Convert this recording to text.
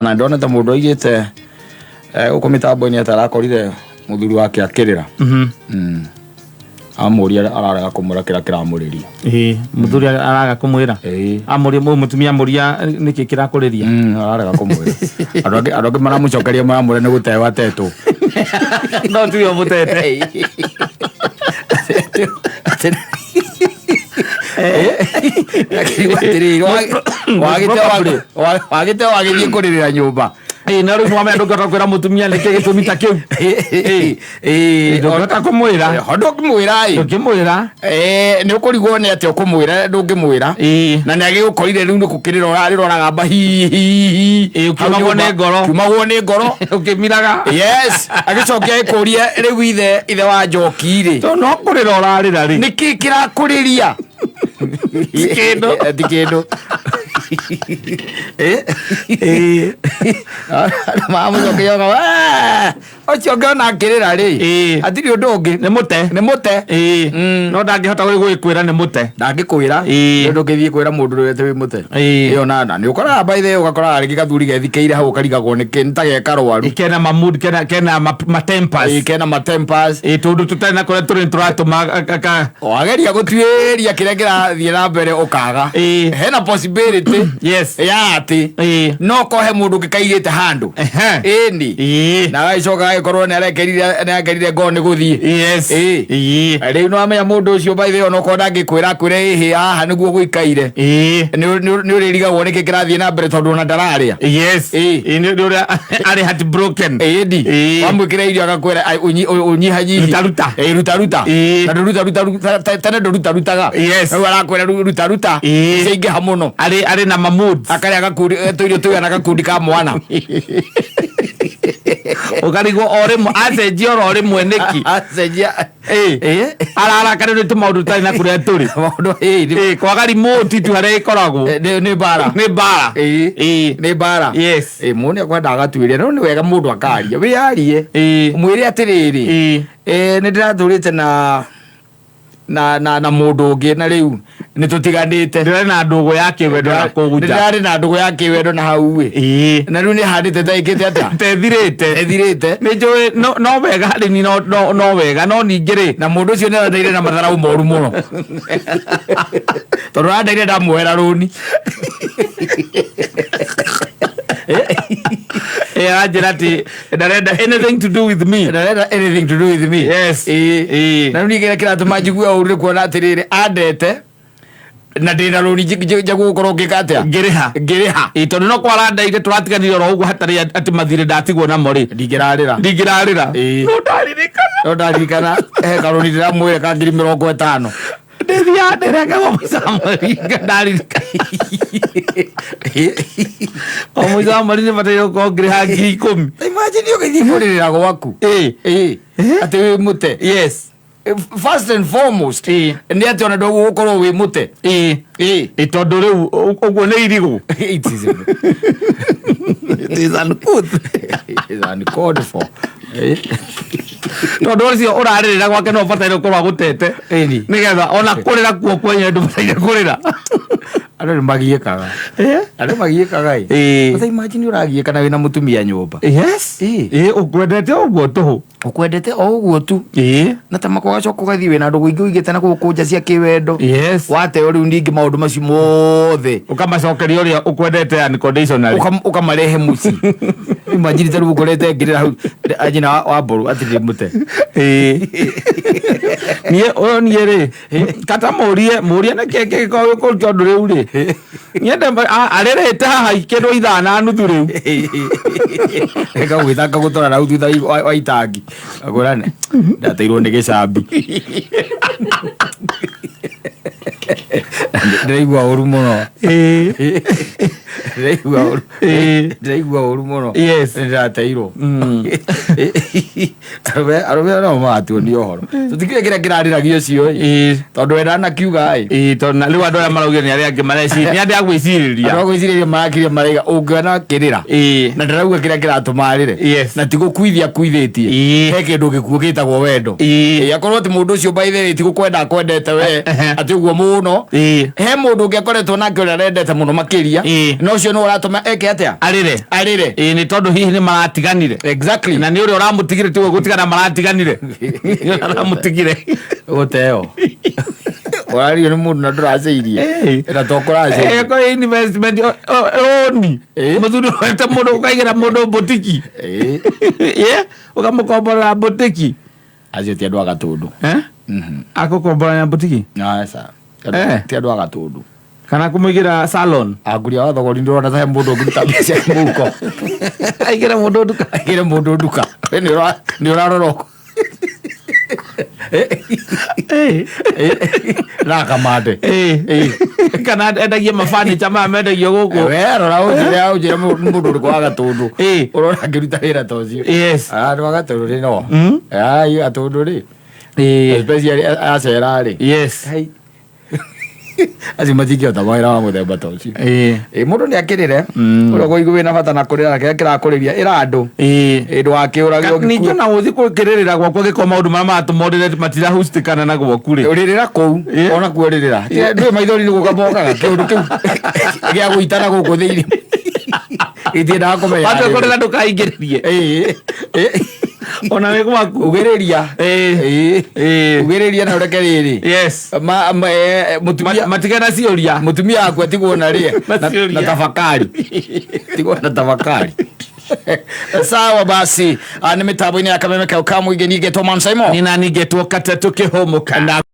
na ndona ta mundu aigite uko mitambo-ini atarakorire muthuri wake akirira amuria ararega kumura kira kiramuriria muthuri araga kumwira amuria mutumia amuria niki kirakuriria ararega kumwira andu maramucokeria maramure ni guteo atetwo no tuyo mutete wagite wagithie kuririra nyumba na riu mwame ndukata kwira mutumia niki gitumi ta kiu ndukata kumwira ndukimwira ni ukurigwo ni atia ukumwira ndungimwira na ni agigukorire riu nikukirira urariroraga bahihi ukimagwo ni ngoro ukimiraga yes agicokia ikuria riu ithe wa Njoki to no kurira urarira ri niki kirakuriria tikindu mamucokeioga ucio ngiona akirira ri atiri undu ungi ni mute no ndangihota gwikwira ni mute ndangikwira ndu ngithie kwira mundu rwete wi mute iyo na ni ukoraga baithe ugakora ari gathuri gethikeire hau ukarigagwo ni ta gekarwaru kena mamud kena matempers kena matempers tundu tutena kore turi turatuma wageria gutwiria kiria kirathie na mbere ukaga hena possibility yes ya ati no kohe mundu ngikaigite handu ni na gaicoka gikorwo ni arekerire ngo ni guthie yes riu no amenya mundu ucio baithe ono ko ndangikwira kwire ihi haha niguo guikaire ni uririgagwo niki kirathie na mbere tondu na ndararia yes ni uria ari heart broken ndi wamwikira irio agakwira unyihanyihi ruta na ruta tene rutaga yes arakwira ruta cingiha muno ari na mamud akari agakundi tuirio tuya na gakundi ka mwana ukarigwo ore acenjia ore mweneki acenjia ararakare ni tumaundu tari na kuria turi maundu kwaga remote tu hare ikoragwo ni bara ni bara yes muni akwenda agatwiria no ni wega mundu akaria wiarie mwire atiriri ni ndirathurite na mundu ungi na riu ni tutiganite ndire na ndugu yake wendo na kuguja ndire na ndugu yake wendo na hau we na riu ni handite taikite ata tethirite ni njui no wega hari ni no wega no ningiri na mundu ucio ni andaire na matharau moru muno tondu andaire ndamwera runi ajira ati ndarenda anything to do with me yes na riu nigire kiratuma njigue uru kuona atiriri andete na ndina runi jagukorwo ngikatia ngiriha tondu no kwarandaire turatiganire ro uguo hatari ati mathire ndatigwo namo ri ndingirarira no ndaririkana karuni ndiramwire ka 50,000 ndithia ndirega musamari ndaririka musamari ni bataire ko ngiriha 10,000 imagine ugithi kuririra gwaku ati wi mute yes first and foremost ni ati ona ndogo gukorwo wi mute tondu riu uguo ni irigu it is uncalled for tondu ucio uraririra gwake no bataire gukorwo gutete nigetha ona kurira kuo kwenye ndu bataire kurira andu ni magiikaga bata imagine uragiika na wina mutumia nyumba yes ukwendete uguo tu ukwendete o uguo tu na ta mako gacoka gathii wina ndugu ingi uigite na gukunja cia kiwendo yes wateo riu ningi maundu macio mothe ukamacokeria uria ukwendete unconditionally ukamarehe muci imagine taru ukorete ngirira hau ajina wa boru atiri mute nie ri kata murie na keke ko tondu riu ri niende arerete haha ikindu ithana nuthu riu ega gwithaka gutora rau thutha wa itangi agurane ndateirwo ni gicambi ndiraigua uru muno ndiraigua uru muno ndirateirwo arume no matuoni ohoro tutikire kiria kirariragia cio tondu wenda na kiuga tondu riu andu aria maraugire ni aria angi mareciria ni andu a gwiciriria marakiria maraiga ungiona kirira na ndirauga kiria kiratuma rire na tigukuithia kuithitie he kindu gikuo gitagwo wendo akorwo ti mundu ucio baithe ti gukwenda kwendete we ati uguo muno he mundu ngekoretwo nake uria rendete muno makiria no cio no uratuma eke atia arire ni tondu hihi ni maratiganire exactly na ni uria uramutigire tiwe gutigana maratiganire uramutigire guteo wari ni mundu na nduraceirie na tokurace ko investment oni muthuri wete mundu ukaigira mundu botiki ukamukombora botiki acio ti andu agatundu akukombora botiki sa ti andu agatundu kana kumuigira salon aguria wa thogori ndurona ta mundu ngita mbeca muko aigira mundu nduka ni uraroroko na kamade kana endagia mafanicha ma mendagia guku rora ujira mundu uri kwaga tundu urona ngiruta wira ta ucio ni waga tundu ri no ai atundu ri especially acera ri aci matingĩhota mawĩra wa mũthemba ta ũcio mũndũ nĩ akĩrĩre ũrĩa gũigũ wĩna bata na kũrĩra kĩrĩa kĩrakũrĩria ĩra andũ ndwakĩũrage ningĩ ona gũthiĩ kũrĩrĩra gwakwa gĩko maũndũ marĩa maratũmondĩre matirahustikana na gwaku rĩ ũrĩrĩra kũu ona kuo rĩrĩra ndũĩ maithori-inĩ gũka mokaga kĩũndũ kĩu gĩa gũitana gũkũ thĩinĩ itiendaga kũmenya kũrĩra ndũkaingĩrĩrie ona wĩ gwaku ugĩrĩria na ũreke rĩrĩ matige na ciũria mũtumia wakwa tigwo na rĩe na tafakari tigwo na tafakari sawa basi nĩ mĩtambo-inĩ ya Kameme Kau Kamũingĩ ningetwo Man Simon nina ningetwo Kateto Kĩhũmũ kana